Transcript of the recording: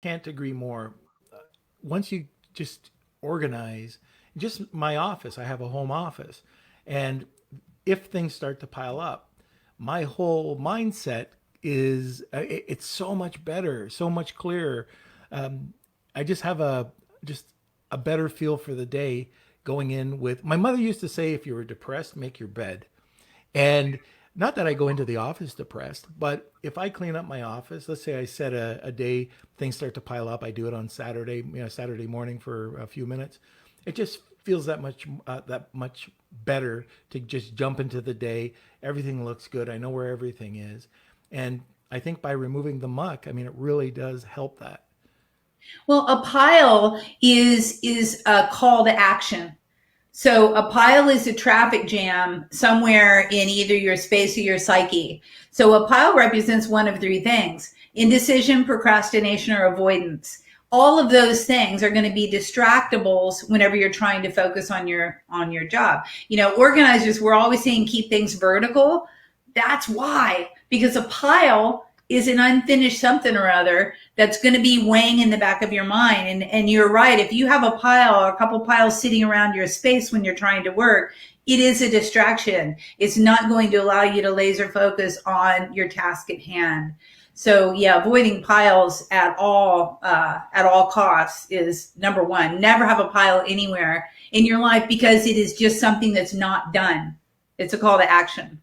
Can't agree more. Once you just organize, just my office, I have a home office. And if things start to pile up, my whole mindset is it's so much better, so much clearer. I just have just a better feel for the day going in with my mother used to say if you were depressed, make your bed. And not that I go into the office depressed, but if I clean up my office, let's say I set a day, things start to pile up. I do it on Saturday, Saturday morning for a few minutes. It just feels that much better to just jump into the day. Everything looks good. I know where everything is, and I think by removing the muck, I mean, it really does help that. Well, a pile is a call to action. So a pile is a traffic jam somewhere in either your space or your psyche. So a pile represents one of three things: indecision, procrastination, or avoidance. All of those things are going to be distractibles whenever you're trying to focus on your job. Organizers, we're always saying keep things vertical. That's why, because a pile is an unfinished something or other that's going to be weighing in the back of your mind. And you're right. If you have a pile or a couple piles sitting around your space when you're trying to work, it is a distraction. It's not going to allow you to laser focus on your task at hand. So yeah, avoiding piles at all costs is number one. Never have a pile anywhere in your life because it is just something that's not done. It's a call to action.